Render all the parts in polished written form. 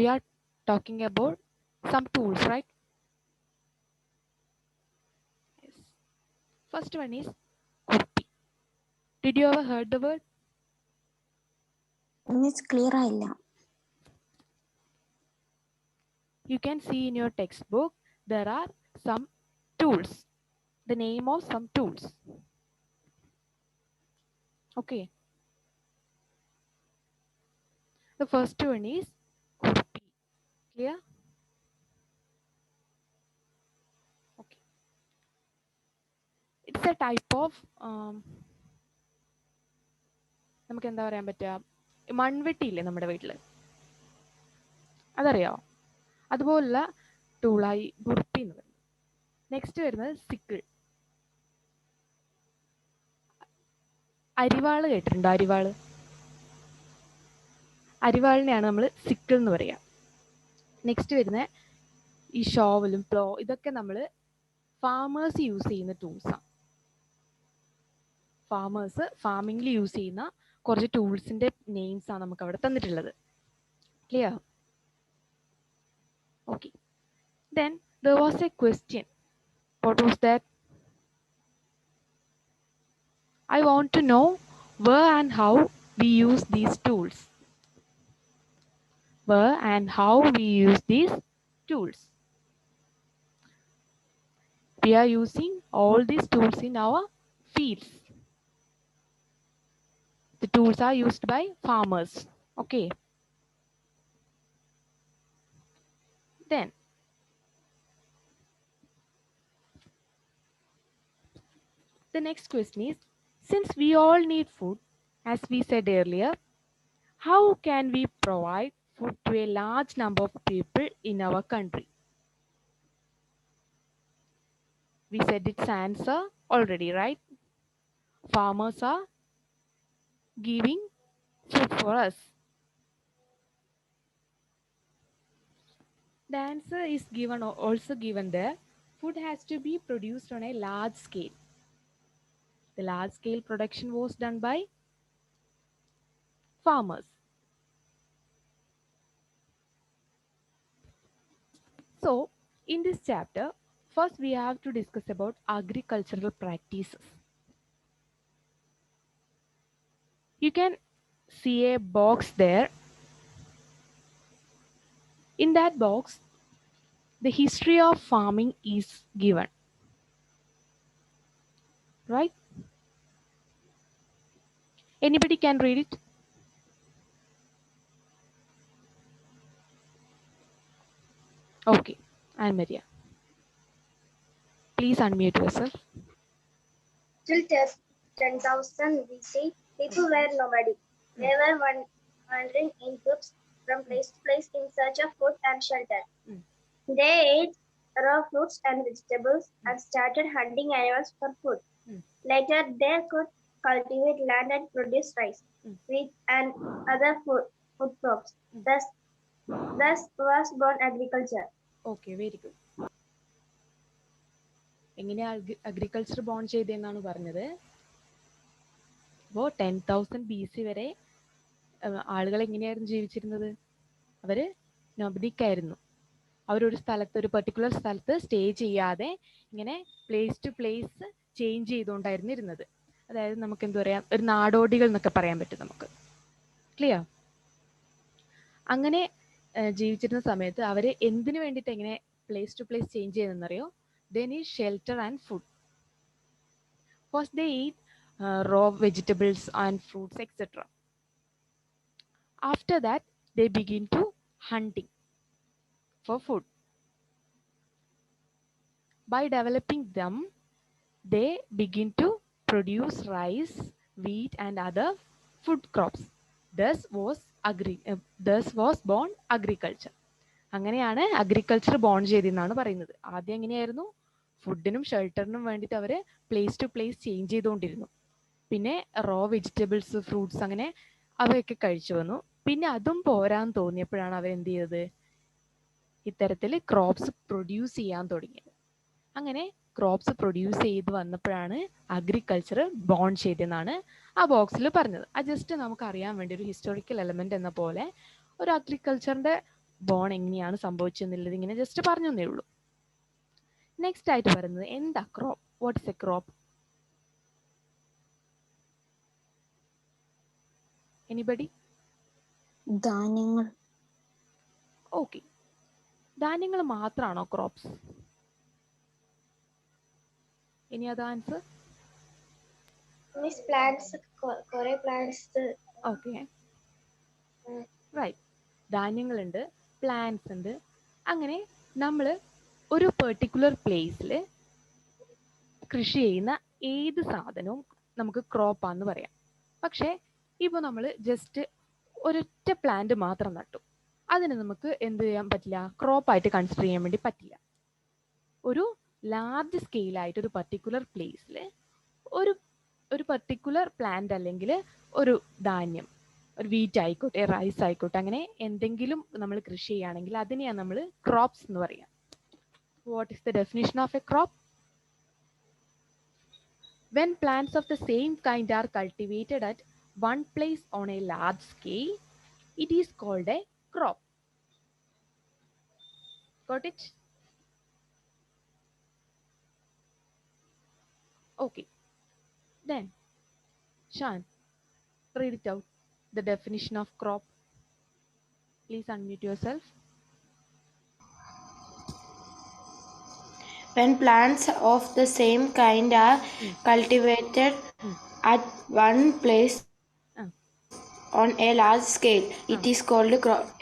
we are talking about some tools, right? Yes. First one is kurti. Did you ever heard the word? It's clear ആയില്ല. You can see in your textbook there are some tools, the name of some tools. Okay. The first one is kurti. Clear? Okay. It's a type of നമുക്ക് എന്താ പറയാൻ പറ്റുക, മൺവെട്ടി ഇല്ലേ നമ്മുടെ വീട്ടിൽ, അതറിയാമോ? അതുപോലുള്ള ടൂളായി കുർത്തി എന്ന് പറയുന്നത്. നെക്സ്റ്റ് വരുന്നത് സിക്കിൾ. അരിവാള് കേട്ടിട്ടുണ്ടോ? അരിവാള്, അരിവാളിനെയാണ് നമ്മൾ സിക്കിൾ എന്ന് പറയുക. നെക്സ്റ്റ് വരുന്ന ഈ ഷോവലും പ്ലോ, ഇതൊക്കെ നമ്മൾ ഫാമേഴ്സ് യൂസ് ചെയ്യുന്ന ടൂൾസാണ്. ഫാമേഴ്സ് ഫാമിങ്ങിൽ യൂസ് ചെയ്യുന്ന കുറച്ച് ടൂൾസിന്റെ നെയിംസ് ആണ് നമുക്ക് അവിടെ തന്നിട്ടുള്ളത്. Clear? Okay. Then there was a question. What was that? I want to know where and how we use these tools. Where and how we use these tools. We are using all these tools in our fields. The tools are used by farmers. Okay. Then the next question is, since we all need food, as we said earlier, how can we provide food to a large number of people in our country? We said its answer already, right? Farmers are giving food for us. The answer is given, also given there. Food has to be produced on a large scale. The large scale production was done by farmers. So, in this chapter, first we have to discuss about agricultural practices. You can see a box there. In that box, the history of farming is given. Right? Anybody can read it? Okay, I'm Maria. Please unmute yourself. Till 10,000 BC, people were nomadic. They were wandering in groups from place to place in search of food and shelter. They ate raw fruits and vegetables and started hunting animals for food. Later, they could cultivate land and produce rice, wheat, and other food crops. Thus was born agriculture. Okay, very good. എങ്ങനെയാ agriculture bone ചെയ്തതെന്നാണ് പറഞ്ഞത്. അപ്പോൾ 10,000 BC വരെ ആളുകൾ എങ്ങനെയായിരുന്നു ജീവിച്ചിരുന്നത്? അവർ നൊബഡിക്കായിരുന്നു. അവരൊരു സ്ഥലത്ത്, ഒരു പെർട്ടിക്കുലർ സ്ഥലത്ത് സ്റ്റേ ചെയ്യാതെ ഇങ്ങനെ പ്ലേസ് ടു പ്ലേസ് ചേഞ്ച് ചെയ്തുകൊണ്ടായിരുന്നു ഇരുന്നത്. അതായത് നമുക്ക് എന്താ പറയാ, ഒരു നാടോടികൾ എന്നൊക്കെ പറയാൻ പറ്റും നമുക്ക്. ക്ലിയർ? അങ്ങനെ ജീവിച്ചിരുന്ന സമയത്ത് അവർ എന്തിനു വേണ്ടിയിട്ട് എങ്ങനെ പ്ലേസ് ടു പ്ലേസ് ചേഞ്ച് ചെയ്തെന്നറിയോ? They need shelter and food. First they eat raw vegetables and fruits, etc. After that they begin to hunting for food. By developing them, they begin to produce rice, wheat and other food crops. Thus was born agriculture. അങ്ങനെയാണ് agriculture bone ചെയ്തെന്നാണ് പറയുന്നത്. ആദ്യം എങ്ങനെയായിരുന്നു? ഫുഡിനും ഷെൽട്ടറിനും വേണ്ടിയിട്ട് അവർ place to place change ചെയ്തുകൊണ്ടിരുന്നു. പിന്നെ raw vegetables, fruits അങ്ങനെ അവയൊക്കെ കഴിച്ചു വന്നു. പിന്നെ അതും പോരാന്ന് തോന്നിയപ്പോഴാണ് അവർ എന്ത് ചെയ്തത്? ഇത്തരത്തിൽ ക്രോപ്സ് പ്രൊഡ്യൂസ് ചെയ്യാൻ തുടങ്ങിയത്. അങ്ങനെ ക്രോപ്സ് പ്രൊഡ്യൂസ് ചെയ്ത് വന്നപ്പോഴാണ് അഗ്രികൾച്ചർ ബോൺ ചെയ്തെന്നാണ് ആ ബോക്സിൽ പറഞ്ഞത്. അത് ജസ്റ്റ് നമുക്ക് അറിയാൻ വേണ്ടി ഒരു ഹിസ്റ്റോറിക്കൽ എലമെന്റ് എന്ന പോലെ ഒരു അഗ്രികൾച്ചറിന്റെ ബോൺ എങ്ങനെയാണ് സംഭവിച്ചെന്നുള്ളത് ഇങ്ങനെ ജസ്റ്റ് പറഞ്ഞു തന്നേ ഉള്ളൂ. നെക്സ്റ്റ് ആയിട്ട് പറയുന്നത് എന്താ crop? What is a crop? Anybody? ധാന്യങ്ങൾ. ഓക്കെ, ധാന്യങ്ങൾ മാത്രമാണോ ക്രോപ്സ്? ഇനി അത് answer? Miss plants, kore plants. Okay, right. ധാന്യങ്ങളുണ്ട്, പ്ലാന്റ്സ് ഉണ്ട്. അങ്ങനെ നമ്മൾ ഒരു പെർട്ടിക്കുലർ പ്ലേസിൽ കൃഷി ചെയ്യുന്ന ഏത് സാധനവും നമുക്ക് ക്രോപ്പാന്ന് പറയാം. പക്ഷേ ഇപ്പോൾ നമ്മൾ ജസ്റ്റ് ഒരൊറ്റ പ്ലാന്റ് മാത്രം നട്ടു, അതിന് നമുക്ക് എന്ത് ചെയ്യാൻ പറ്റില്ല? ക്രോപ്പായിട്ട് കൺസിഡർ ചെയ്യാൻ വേണ്ടി പറ്റില്ല. ഒരു ലാർജ് സ്കെയിലായിട്ട് ഒരു പർട്ടിക്കുലർ പ്ലേസിൽ ഒരു പർട്ടിക്കുലർ പ്ലാന്റ് അല്ലെങ്കിൽ ഒരു ധാന്യം, ഒരു വീറ്റ് ആയിക്കോട്ടെ, റൈസ് ആയിക്കോട്ടെ, അങ്ങനെ എന്തെങ്കിലും നമ്മൾ കൃഷി ചെയ്യുകയാണെങ്കിൽ അതിനെയാണ് നമ്മൾ ക്രോപ്സ് എന്ന് പറയാം. What is the definition of A crop? When plants of the same kind are cultivated at one place on a large scale, it is called a crop. Got it? Okay. Then, Shan, read it out. The definition of crop. Please unmute yourself. When plants of the same kind are cultivated at one place on a large scale, it is called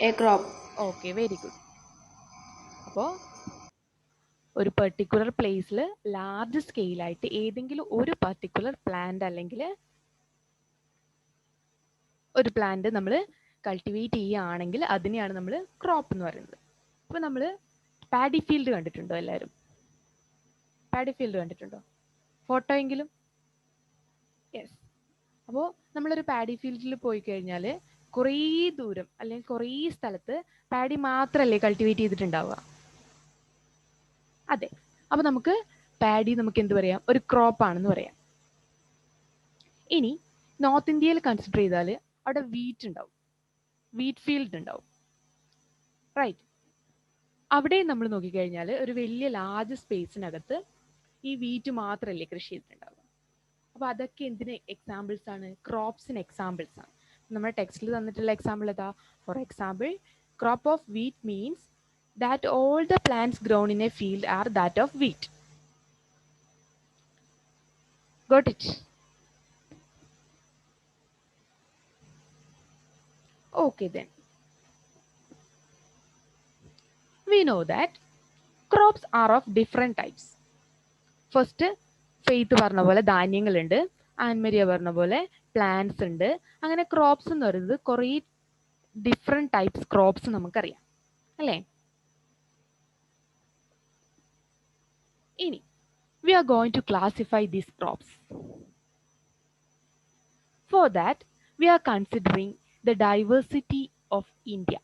a crop. Okay, very good. അപ്പോൾ ഒരു particular പ്ലേസിൽ large സ്കെയിലായിട്ട് ഏതെങ്കിലും ഒരു particular plant അല്ലെങ്കിൽ ഒരു plant നമ്മൾ cultivate ചെയ്യുകയാണെങ്കിൽ അതിനെയാണ് നമ്മൾ ക്രോപ്പ് എന്ന് പറയുന്നത്. അപ്പോൾ നമ്മൾ പാഡി ഫീൽഡ് കണ്ടിട്ടുണ്ടോ എല്ലാവരും? പാഡി ഫീൽഡ് കണ്ടിട്ടുണ്ടോ? ഫോട്ടോ എങ്കിലും? യെസ്. അപ്പോൾ നമ്മളൊരു പാഡി ഫീൽഡിൽ പോയി കഴിഞ്ഞാൽ കുറേ ദൂരം അല്ലെങ്കിൽ കുറേ സ്ഥലത്ത് പാഡി മാത്രമല്ലേ കൾട്ടിവേറ്റ് ചെയ്തിട്ടുണ്ടാവുക? അതെ. അപ്പോൾ നമുക്ക് പാഡി നമുക്ക് എന്ത് പറയാം? ഒരു ക്രോപ്പ് ആണെന്ന് പറയാം. ഇനി നോർത്ത് ഇന്ത്യയിൽ കൺസിഡർ ചെയ്താൽ അവിടെ വീറ്റ് ഉണ്ടാവും, വീറ്റ് ഫീൽഡ് ഉണ്ടാവും, റൈറ്റ്? അവിടെ നമ്മൾ നോക്കിക്കഴിഞ്ഞാൽ ഒരു വലിയ ലാർജ് സ്പേസിനകത്ത് ഈ വീറ്റ് മാത്രമല്ലേ കൃഷി ചെയ്തിട്ടുണ്ടാവുക. അപ്പോൾ അതൊക്കെ എന്തിന് എക്സാമ്പിൾസ് ആണ്? ക്രോപ്സിന് എക്സാമ്പിൾസ് ആണ്. നമ്മുടെ ടെക്സ്റ്റിൽ തന്നിട്ടുള്ള എക്സാമ്പിൾ ഏതാ? For example, crop of wheat means that all the plants grown in a field are that of wheat. Got it? Okay then. We know that crops are of different types. First, faith പറഞ്ഞ പോലെ ധാന്യങ്ങളുണ്ട്, ആൻമരിയ പറഞ്ഞ പോലെ plants ഉണ്ട്. അങ്ങനെ crops എന്ന് പറയുന്നത് കുറേ different types crops നമുക്കറിയാം, അല്ലേ? ഇനി we are going to classify these crops. For that, we are considering the diversity of India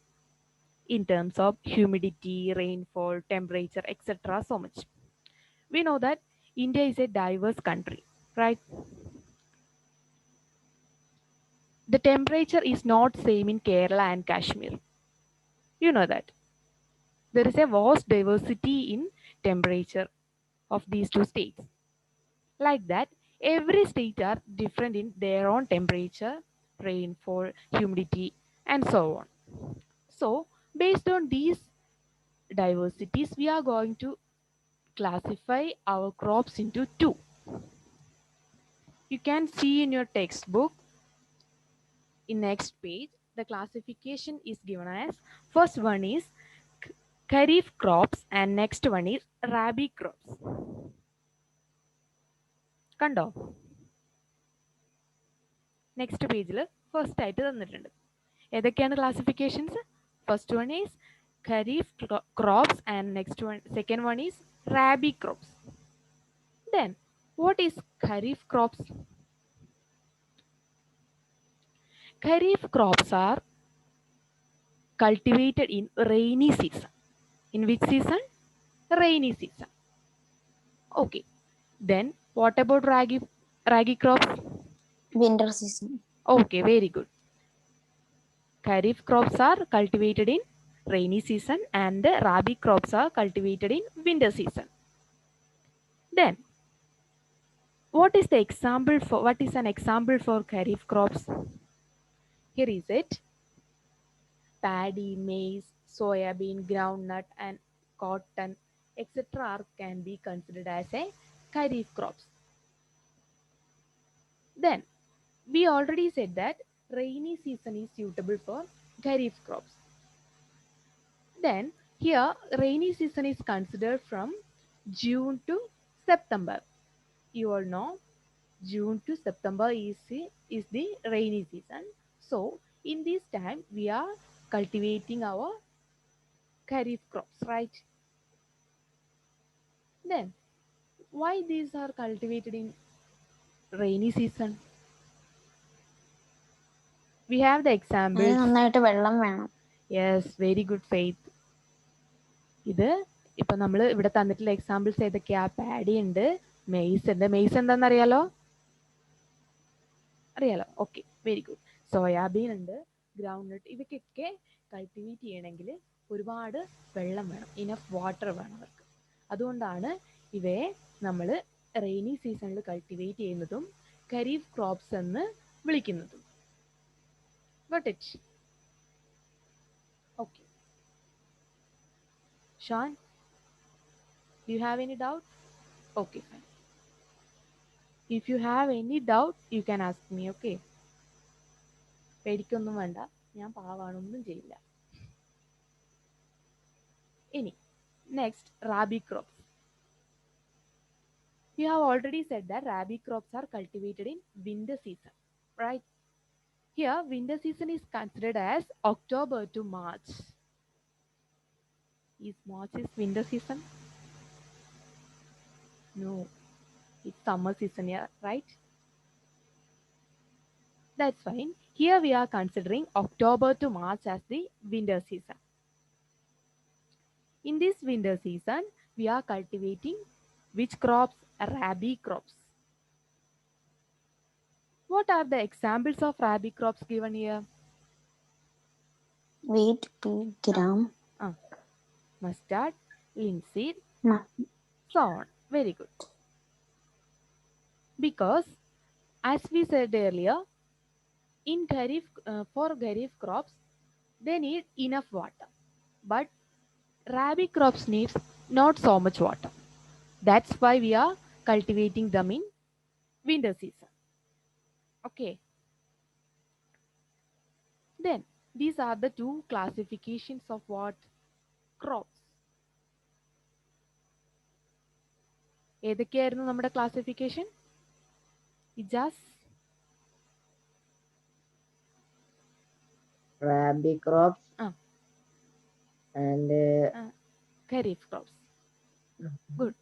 in terms of humidity, rainfall, temperature, etc. so much. We know that India is a diverse country, right? The temperature is not same in Kerala and Kashmir. You know that. There is a vast diversity in temperature of these two states. Like that, every state are different in their own temperature, rainfall, humidity, and so on. So, based on these diversities, we are going to classify our crops into two. You can see in your textbook, in next page, the classification is given as, first one is Kharif crops and next one is Rabi crops. കണ്ടോ? Next പേജിൽ first ആയിട്ട് തന്നിട്ടുണ്ട്. ഏതൊക്കെയാണ് ക്ലാസിഫിക്കേഷൻസ്? First one is Kharif crops and next one, second one is Rabi crops. Then what is Kharif crops? Kharif crops are cultivated in rainy season. In which season? Rainy season. Okay. Then what about ragi crops? Winter season. Okay, very good. Kharif crops are cultivated in rainy season, and rabi crops are cultivated in winter season. Then, what is an example for kharif crops? Here is it. Paddy, maize, soybean, groundnut, and cotton, etc. can be considered as a kharif crops. Then, we already said that rainy season is suitable for kharif crops. Then, here rainy season is considered from June to September. You all know June to September is the rainy season. So, in this time, we are cultivating our kharif crops, right? Then, why these are cultivated in rainy season? We have the അതിന് examples. നന്നായിട്ട് വെള്ളം വേണം. Yes, very good, Faith. ഇത് ഇപ്പൊ നമ്മൾ ഇവിടെ തന്നിട്ടുള്ള examples ഏതൊക്കെയാ? പാഡി ഉണ്ട്, മെയ്സ് ഉണ്ട്. മെയ്സ് എന്താണെന്ന് അറിയാലോ? Okay, very good. സോയാബീൻ ഉണ്ട്, ഗ്രൗണ്ട് നട്ട്. ഇവയ്ക്കൊക്കെ കൾട്ടിവേറ്റ് ചെയ്യണമെങ്കിൽ ഒരുപാട് വെള്ളം വേണം, ഇനഫ് വാട്ടർ വേണം അവർക്ക്. അതുകൊണ്ടാണ് ഇവയെ നമ്മൾ റെയിനി സീസണിൽ കൾട്ടിവേറ്റ് ചെയ്യുന്നതും ഖരീഫ് ക്രോപ്സ് എന്ന് വിളിക്കുന്നതും. Got it? Okay. Sean, do you have any doubt? Okay, fine. If you have any doubt, you can ask me, okay? പേടിക്കൊന്നും വേണ്ട, ഞാൻ പാവാണൊന്നും ചെയ്യില്ല. ഇനി next rabi crops. You have already said that rabi crops are cultivated in winter season, right? Here, winter season is considered as October to March. Is March is winter season? No, it's summer season, yeah, right? That's fine. Here we are considering October to March as the winter season. In this winter season, we are cultivating which crops? Rabi crops. What are the examples of rabi crops given here? Wheat, pea, gram, Mustard, linseed, Ma- so on. Very good. Because as we said earlier, in for kharif crops, they need enough water. But rabi crops needs not so much water. That's why we are cultivating them in winter season. Okay. Then these are the two classifications of what? Crops. ഏതൊക്കെയായിരുന്നു നമ്മുടെ classification? Ijas? Rabi crops and Kharif crops. Good.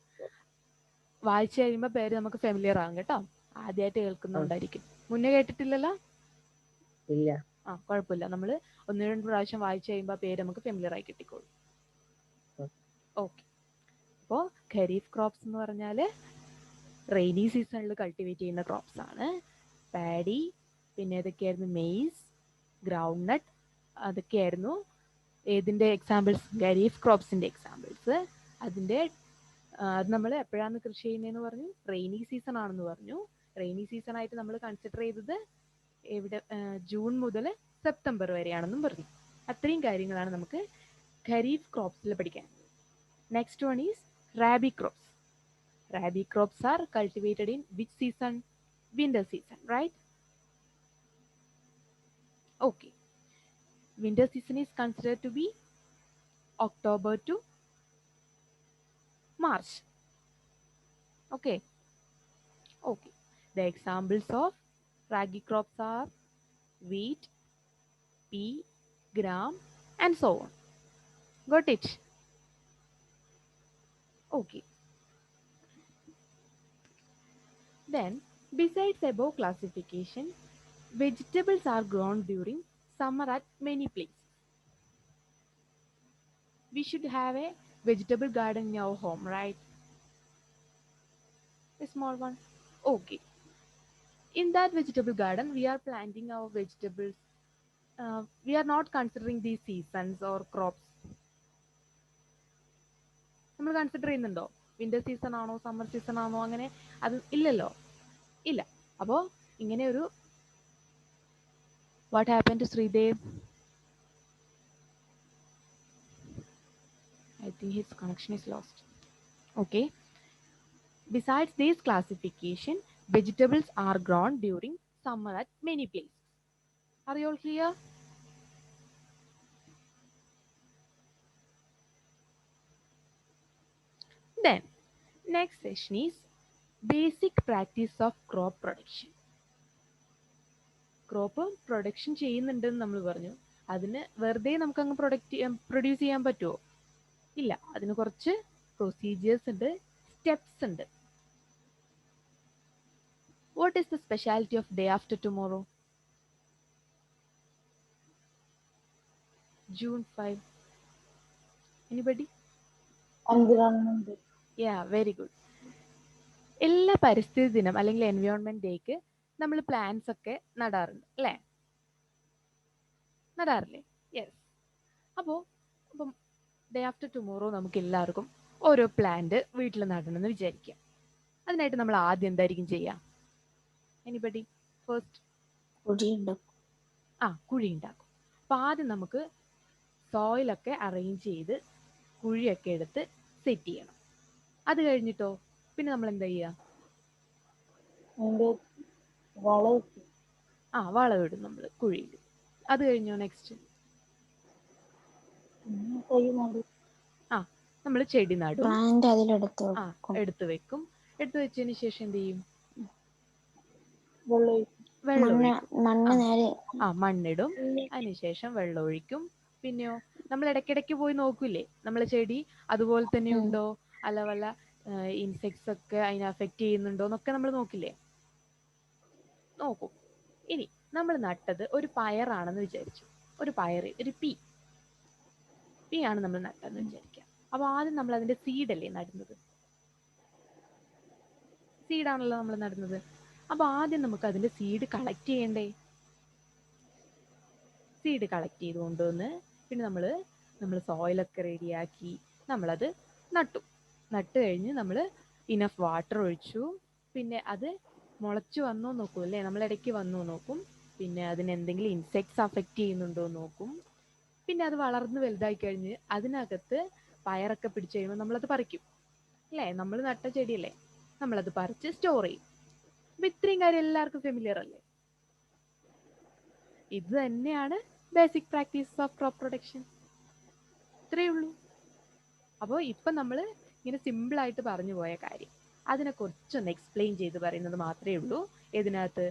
വായിച്ചു കഴിയുമ്പോൾ പേര് നമുക്ക് familiar ആകും കേട്ടോ. ആദ്യമായിട്ട് കേൾക്കുന്നുണ്ടായിരിക്കും. മുന്നേ കേട്ടിട്ടില്ലല്ലോ? ഇല്ല. കുഴപ്പമില്ല. നമ്മൾ 1-2 പ്രാവശ്യം വായിച്ചു കഴിയുമ്പോൾ പേര് നമുക്ക് ഫെമിലിയർ ആയി കിട്ടിക്കോളും. ഓക്കെ. അപ്പോൾ ഖരീഫ് ക്രോപ്സ് എന്ന് പറഞ്ഞാൽ റെയിനി സീസണിൽ കൾട്ടിവേറ്റ് ചെയ്യുന്ന ക്രോപ്സ് ആണ്. പാഡി, പിന്നെ ഏതൊക്കെയായിരുന്നു? മെയ്സ്, ഗ്രൗണ്ട് നട്ട്, അതൊക്കെയായിരുന്നു ഏതിൻ്റെ എക്സാമ്പിൾസ്? ഖരീഫ് ക്രോപ്സിൻ്റെ എക്സാമ്പിൾസ്. അത് നമ്മൾ എപ്പോഴാണ് കൃഷി ചെയ്യുന്നതെന്ന് പറഞ്ഞു? റെയിനി സീസൺ ആണെന്ന് പറഞ്ഞു. റെയിനി സീസൺ ആയിട്ട് നമ്മൾ കൺസിഡർ ചെയ്തത് എവിടെ? ജൂൺ മുതൽ സെപ്റ്റംബർ വരെയാണെന്നും പറഞ്ഞു. അത്രയും കാര്യങ്ങളാണ് നമുക്ക് ഖരീഫ് ക്രോപ്സിൽ പഠിക്കാൻ. Next one is Rabi crops. Rabi crops are cultivated in which season? Winter season, right? Okay. Winter season is considered to be October to March. Okay. Okay. The examples of rabi crops are wheat, pea, gram, and so on. Got it? Okay. Then, besides above classification, vegetables are grown during summer at many places. We should have a vegetable garden in our home, right? A small one. Okay. In that vegetable garden, we are planting our vegetables. We are not considering these seasons or crops. നമ്മൾ consider ചെയ്യുന്നുണ്ടോ? Winter season ആണോ summer season ആണോ അങ്ങനെ? അത് ഇല്ലല്ലോ, ഇല്ല. അപ്പോൾ ഇങ്ങനെ ഒരു what happen to Sreedev? I think his connection is lost. Okay. Besides this classification, vegetables are grown during summer at many places. Are you all clear? Then, next session is basic practice of crop production. Crop production ചെയ്യുന്നുണ്ടെന്ന് നമ്മൾ പറഞ്ഞു. അതിന് വെറുതെ നമുക്കങ്ങ് produce ചെയ്യാൻ പറ്റുമോ? ഇല്ല. അതിന് കുറച്ച് പ്രൊസീജിയേഴ്സ് ഉണ്ട്, സ്റ്റെപ്സ് ഉണ്ട്. What is the speciality off day after tomorrow? June 5. Anybody? Environment Day. Yeah, very good. എല്ലാ പരിസ്ഥിതി ദിനം അല്ലെങ്കിൽ എൻവയോൺമെന്റ് ഡേക്ക് നമ്മൾ പ്ലാന്റ്സ് ഒക്കെ നടാറുണ്ട് അല്ലേ? നടാറില്ലേ? യെസ്. അപ്പം ഡേ ആഫ്റ്റർ ടുമോറോ നമുക്ക് എല്ലാവർക്കും ഓരോ പ്ലാന്റ് വീട്ടിൽ നടണമെന്ന് വിചാരിക്കാം. അതിനായിട്ട് നമ്മൾ ആദ്യം എന്തായിരിക്കും ചെയ്യുക? Anybody first? കുഴി ഉണ്ടാക്കും. അപ്പം ആദ്യം നമുക്ക് സോയിലൊക്കെ അറേഞ്ച് ചെയ്ത് കുഴിയൊക്കെ എടുത്ത് സെറ്റ് ചെയ്യണം. അത് കഴിഞ്ഞിട്ടോ പിന്നെ നമ്മൾ എന്താ ചെയ്യുക? വളമിടും നമ്മൾ കുഴിയിൽ. അത് കഴിഞ്ഞോ നെക്സ്റ്റ്? നമ്മൾ ചെടി നടും, എടുത്തു വെക്കും. എടുത്തു വെച്ചതിന് ശേഷം എന്ത് ചെയ്യും? മണ്ണിടും. അതിനുശേഷം വെള്ളം ഒഴിക്കും. പിന്നെയോ നമ്മൾ ഇടയ്ക്കിടയ്ക്ക് പോയി നോക്കൂലേ നമ്മളെ ചെടി അതുപോലെ തന്നെ ഉണ്ടോ, അല്ല വല്ല ഇൻസെക്ട്സ് ഒക്കെ അതിനെ അഫക്റ്റ് ചെയ്യുന്നുണ്ടോ എന്നൊക്കെ നമ്മൾ നോക്കില്ലേ? നോക്കും. ഇനി നമ്മൾ നട്ടത് ഒരു പയറാണെന്ന് വിചാരിച്ചു. ഒരു പി ആണ് നമ്മൾ നട്ടതെന്ന് വിചാരിക്കാം. അപ്പൊ ആദ്യം നമ്മൾ അതിന്റെ സീഡല്ലേ നടുന്നത്? സീഡാണല്ലോ നമ്മൾ നടുന്നത്. അപ്പൊ ആദ്യം നമുക്ക് അതിന്റെ സീഡ് കളക്ട് ചെയ്യണ്ടേ? സീഡ് കളക്ട് ചെയ്ത് കൊണ്ടുവന്ന് പിന്നെ നമ്മൾ സോയിലൊക്കെ റെഡിയാക്കി നമ്മളത് നട്ടു കഴിഞ്ഞ് നമ്മൾ ഇനഫ് വാട്ടർ ഒഴിച്ചു. പിന്നെ അത് മുളച്ചു വന്നോ നോക്കും അല്ലേ? നമ്മൾ ഇടയ്ക്ക് വന്നു നോക്കും. പിന്നെ അതിന് എന്തെങ്കിലും ഇൻസെക്ട്സ് അഫക്റ്റ് ചെയ്യുന്നുണ്ടോ നോക്കും. പിന്നെ അത് വളർന്ന് വലുതായി കഴിഞ്ഞ് അതിനകത്ത് പയറൊക്കെ പിടിച്ചു കഴിയുമ്പോൾ നമ്മളത് പറിക്കും അല്ലേ? നമ്മൾ നട്ട ചെടിയല്ലേ, നമ്മളത് പറിച്ച് സ്റ്റോർ ചെയ്യും. അപ്പൊ ഇത്രയും കാര്യം എല്ലാവർക്കും ഫെമിലിയർ അല്ലേ? ഇത് തന്നെയാണ് basic practice of crop production. ഇത്രയേ ഉള്ളൂ. അപ്പോൾ ഇപ്പം നമ്മൾ ഇങ്ങനെ സിമ്പിളായിട്ട് പറഞ്ഞു പോയ കാര്യം അതിനെ കുറച്ചൊന്ന് എക്സ്പ്ലെയിൻ ചെയ്ത് പറയുന്നത് മാത്രമേ ഉള്ളൂ. ഇതിനകത്ത്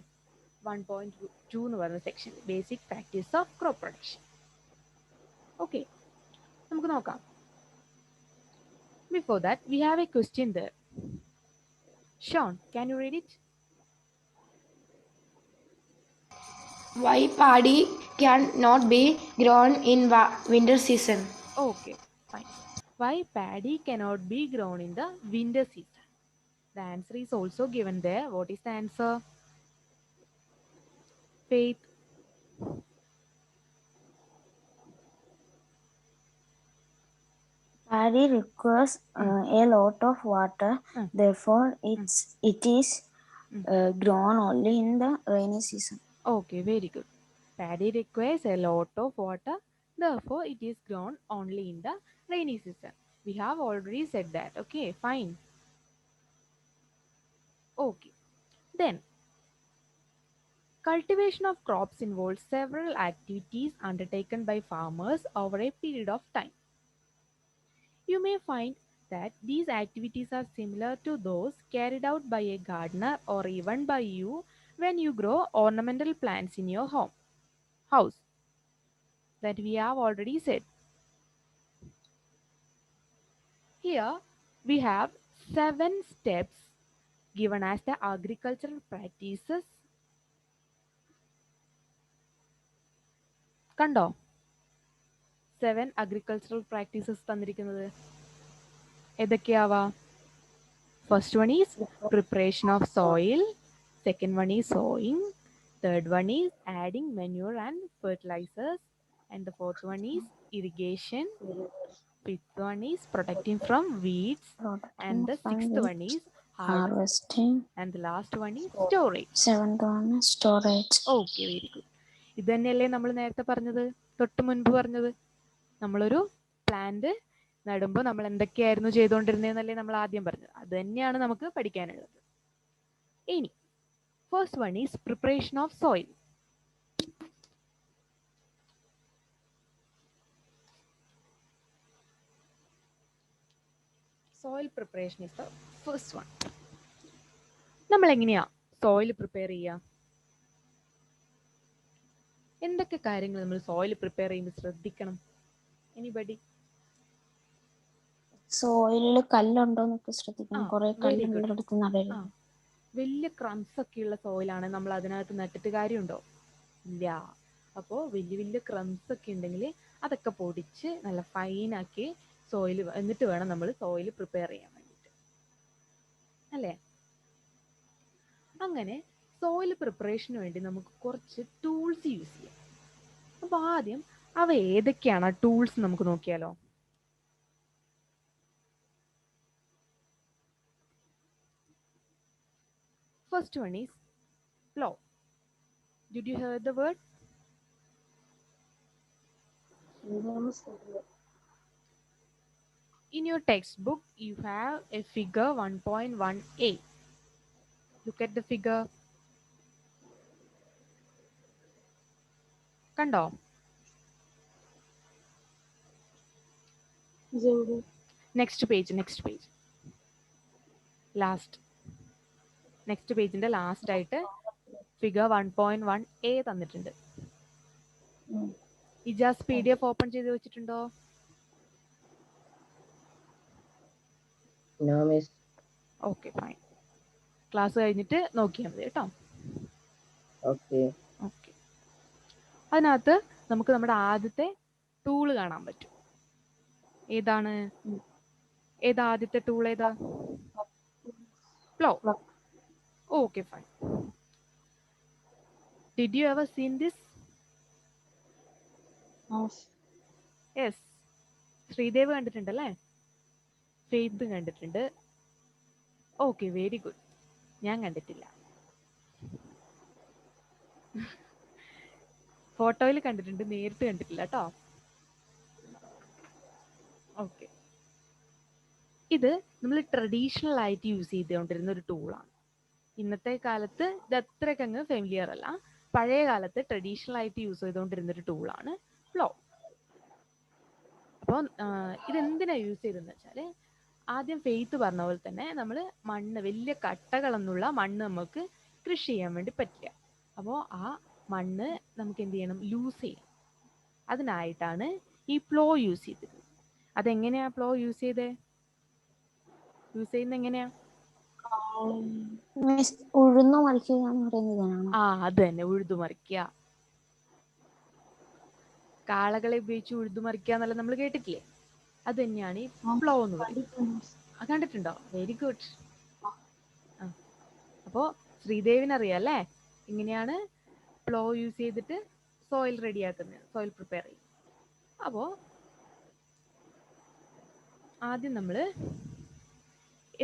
1.2 എന്ന് പറയുന്ന section basic practice of crop production. Okay, നമുക്ക് നോക്കാം. Before that, we have a question there. Sean, can you read it? Why paddy cannot be grown in winter season? Okay, fine. Why paddy cannot be grown in the winter season? The answer is also given there. What is the answer? Faith. Paddy requires a lot of water. Therefore, it is grown only in the rainy season. Okay, very good. Paddy requires a lot of water. Therefore, it is grown only in the rainy season. We have already said that. Okay, fine. Okay. Then, cultivation of crops involves several activities undertaken by farmers over a period of time. You may find that these activities are similar to those carried out by a gardener or even by you when you grow ornamental plants in your house. That we have already said. Here we have 7 steps given as the agricultural practices. കണ്ടോ? 7 agricultural practices തന്നിരിക്കുന്നത്. ഏതൊക്കെയാവാ? First one is preparation of soil. Second one is sowing. Third one is adding manure and fertilizers. And the fourth one is irrigation. Fifth one is protecting from weeds. And the sixth one is harvesting. And the last one is storage. Seventh one is storage. Okay, very good. ഇത് തന്നെയല്ലേ നമ്മൾ നേരത്തെ പറഞ്ഞത്, തൊട്ട് മുൻപ് പറഞ്ഞത്. നമ്മളൊരു plant നടുമ്പോൾ നമ്മൾ എന്തൊക്കെയായിരുന്നു ചെയ്തുകൊണ്ടിരുന്നതെന്നല്ലേ നമ്മൾ ആദ്യം പറഞ്ഞത്. അത് തന്നെയാണ് നമുക്ക് പഠിക്കാനുള്ളത്. ഇനി first one is preparation of soil. Soil preparation is the first one. നമ്മൾ എങ്ങനെയാ സോയിൽ പ്രിപ്പയർ ചെയ്യുക? എന്തൊക്കെ കാര്യങ്ങൾ നമ്മൾ സോയിൽ പ്രിപ്പയർ ചെയ്യുമ്പോൾ ശ്രദ്ധിക്കണം? എനിബഡി? സോയിലിൽ കല്ലുണ്ടോന്നൊക്കെ ശ്രദ്ധിക്കണം. കുറെ കല്ലുള്ളടുത്ത് നടരുത്. വലിയ ക്രംസ് ഒക്കെയുള്ള സോയിലാണ് നമ്മൾ അതിനകത്ത് നട്ടിട്ട് കാര്യമുണ്ടോ? ഇല്ല. അപ്പോൾ വലിയ വലിയ ക്രംസ് ഒക്കെ ഉണ്ടെങ്കിൽ അതൊക്കെ പൊടിച്ച് നല്ല ഫൈനാക്കി സോയിൽ, എന്നിട്ട് വേണം നമ്മൾ സോയിൽ പ്രിപ്പയർ ചെയ്യാൻ വേണ്ടിയിട്ട്, അല്ലേ? അങ്ങനെ സോയിൽ പ്രിപ്പറേഷന് വേണ്ടി നമുക്ക് കുറച്ച് ടൂൾസ് യൂസ് ചെയ്യാം. അപ്പോൾ ആദ്യം അവ ഏതൊക്കെയാണ് ആ ടൂൾസ് നമുക്ക് നോക്കിയാലോ? First one is plow. Did you hear the word? In your textbook, you have a figure 1.1a. Look at the figure. കണ്ടോ? Next page last. നെക്സ്റ്റ് പേജിന്റെ ലാസ്റ്റ് ആയിട്ട് ഫിഗർ 1.1a തന്നിട്ടുണ്ട്. ഇജാസ് PDF ഓപ്പൺ ചെയ്ത് വെച്ചിട്ടുണ്ടോ? Okay, fine. Class കഴിഞ്ഞിട്ട് നോക്കിയാൽ മതി കേട്ടോ. ഓക്കെ. അതിനകത്ത് നമുക്ക് നമ്മുടെ ആദ്യത്തെ ടൂള് കാണാൻ പറ്റും. ഏതാണ്? ആദ്യത്തെ ടൂൾ ഏതാ? Plough. Okay, fine. Did you ever seen this? Yes. Sreedev കണ്ടിട്ടുണ്ടല്ലേ? ഫെയ്ത്ത് കണ്ടിട്ടുണ്ട്. Okay, very good. ഞാൻ കണ്ടിട്ടില്ല. ഫോട്ടോയിൽ കണ്ടിട്ടുണ്ട്, നേരിട്ട് കണ്ടിട്ടില്ല കേട്ടോ. ഓക്കെ. ഇത് നമ്മൾ ട്രഡീഷണൽ ആയിട്ട് യൂസ് ചെയ്തുകൊണ്ടിരുന്ന ഒരു ടൂളാണ്. ഇന്നത്തെ കാലത്ത് ഇത് അത്രയ്ക്ക് അങ്ങ് ഫെമിലിയർ അല്ല. പഴയ കാലത്ത് ട്രഡീഷണൽ ആയിട്ട് യൂസ് ചെയ്തുകൊണ്ടിരുന്നൊരു ടൂളാണ് പ്ലോ. അപ്പോൾ ഇതെന്തിനാണ് യൂസ് ചെയ്തതെന്ന് വെച്ചാൽ, ആദ്യം ഫെയ്ത്ത് പറഞ്ഞ പോലെ തന്നെ നമ്മൾ മണ്ണ്, വലിയ കട്ടകളൊന്നുള്ള മണ്ണ് നമുക്ക് കൃഷി ചെയ്യാൻ വേണ്ടി പറ്റില്ല. അപ്പോൾ ആ മണ്ണ് നമുക്ക് എന്ത് ചെയ്യണം? ലൂസ് ചെയ്യണം. അതിനായിട്ടാണ് ഈ പ്ലോ യൂസ് ചെയ്തത്. അതെങ്ങനെയാ പ്ലോ യൂസ് ചെയ്യുന്നത് എങ്ങനെയാ? ഉഴുന്നു മറിക്കുക എന്ന് പറയുന്നതാണ്. അത് തന്നെ, ഉഴുതുമറിക്കുക. കാളകളെ ഉപയോഗിച്ച് ഉഴുതുമറിക്കുക എന്നല്ല നമ്മൾ കേട്ടിട്ടില്ലേ? അത് തന്നെയാണ് ഈ പ്ലോ എന്ന് പറയുന്നത്. കണ്ടിട്ടുണ്ടോ? Very good. അപ്പോൾ ശ്രീദേവിനറിയാം അല്ലേ എങ്ങനെയാണ് പ്ലോ യൂസ് ചെയ്തിട്ട് സോയിൽ റെഡിയാക്കുന്നത്, സോയിൽ പ്രിപ്പയർ ചെയ്യും. അപ്പോൾ ആദ്യം നമ്മൾ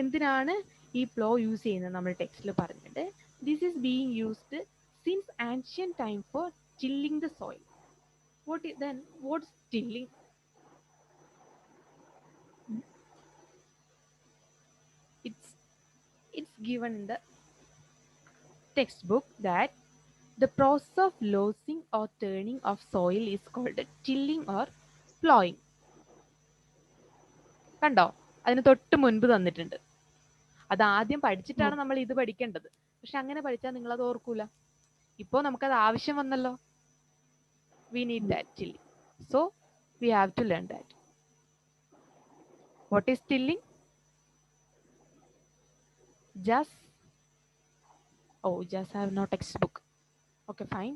എന്തിനാണ് ഈ പ്ലോ യൂസ് ചെയ്യുന്നത് നമ്മൾ ടെക്സ്റ്റിൽ പറഞ്ഞിട്ടുണ്ട്. This is being used since ancient time for tilling the soil. What's tilling? It's given in the textbook that the process of losing or turning of soil is called tilling or plowing. കണ്ടോ? അതിന് തൊട്ട് മുൻപ് തന്നിട്ടുണ്ട്. അത് ആദ്യം പഠിച്ചിട്ടാണ് നമ്മൾ ഇത് പഠിക്കേണ്ടത്. പക്ഷെ അങ്ങനെ പഠിച്ചാൽ നിങ്ങളത് ഓർക്കൂല. ഇപ്പോൾ നമുക്കത് ആവശ്യം വന്നല്ലോ. We need that tilling. So we have to learn that. What is tilling? Just have no textbook. Okay, fine.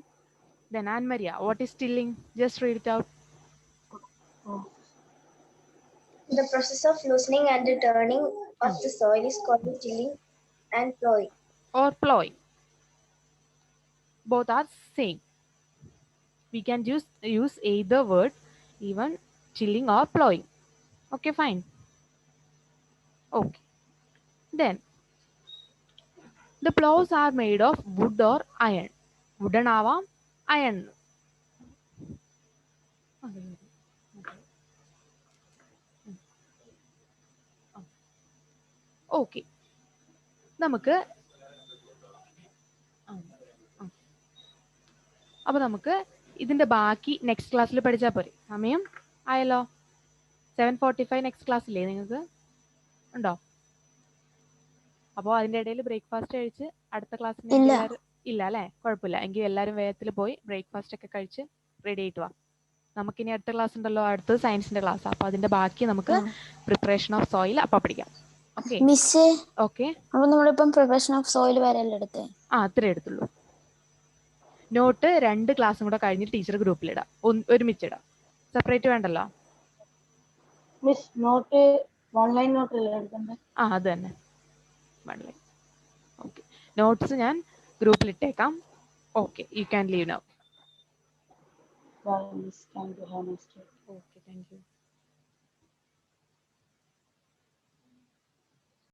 Then Anne Maria, what is tilling? Just read it out. The process of loosening and turning of the soil is called tilling and plowing. Or plowing. Both are same. We can use either word, even tilling or plowing. Okay, fine. Okay. Then the plows are made of wood or iron. Wooden ആവാം, iron. Okay. നമുക്ക് അപ്പോൾ നമുക്ക് ഇതിന്റെ ബാക്കി next ക്ലാസ്സിൽ പഠിച്ചാൽ പോരെ? സമയം ആയല്ലോ. 7:45 നെക്സ്റ്റ് ക്ലാസ് ഇല്ലേ നിങ്ങൾക്ക്? ഉണ്ടോ? അപ്പോൾ അതിന്റെ ഇടയിൽ ബ്രേക്ക്ഫാസ്റ്റ് കഴിച്ച് അടുത്ത ക്ലാസ്സിന് എല്ലാവരും ഇല്ല അല്ലേ? കുഴപ്പമില്ല. എങ്കിൽ എല്ലാവരും വേഗത്തിൽ പോയി ബ്രേക്ക്ഫാസ്റ്റ് ഒക്കെ കഴിച്ച് റെഡി ആയിട്ട് വാ. നമുക്കിനി അടുത്ത ക്ലാസ് ഉണ്ടല്ലോ, അടുത്തത് സയൻസിന്റെ ക്ലാസ്. അപ്പോൾ അതിന്റെ ബാക്കി നമുക്ക് പ്രിപ്പറേഷൻ ഓഫ് സോയിൽ അപ്പോൾ പഠിക്കാം. ഓക്കെ മിസ്സേ, ഓക്കെ. അപ്പോൾ നമ്മളിപ്പം പ്രിപ്പറേഷൻ ഓഫ് സോയിൽ വരെയല്ലേ എടുത്തേ? അത്രേ എടുത്തുള്ളൂ. നോട്ട് 2 ക്ലാസ്സും കൂടെ കഴിഞ്ഞിട്ട് ടീച്ചർ ഗ്രൂപ്പിലിടാം, ഒരുമിച്ചിടാം, സെപ്പറേറ്റ് വേണ്ടല്ലോ. മിസ് നോട്ട് ഓൺലൈൻ നോട്ട് അല്ലേ എടുക്കണ്ടേ? അത് തന്നെ വൺലൈൻ. ഓക്കെ, നോട്ട്സ് ഞാൻ ഗ്രൂപ്പിലിട്ടേക്കാം. Okay, you can leave now. Bye, miss. Thank you. Have a nice day. Okay, thank U.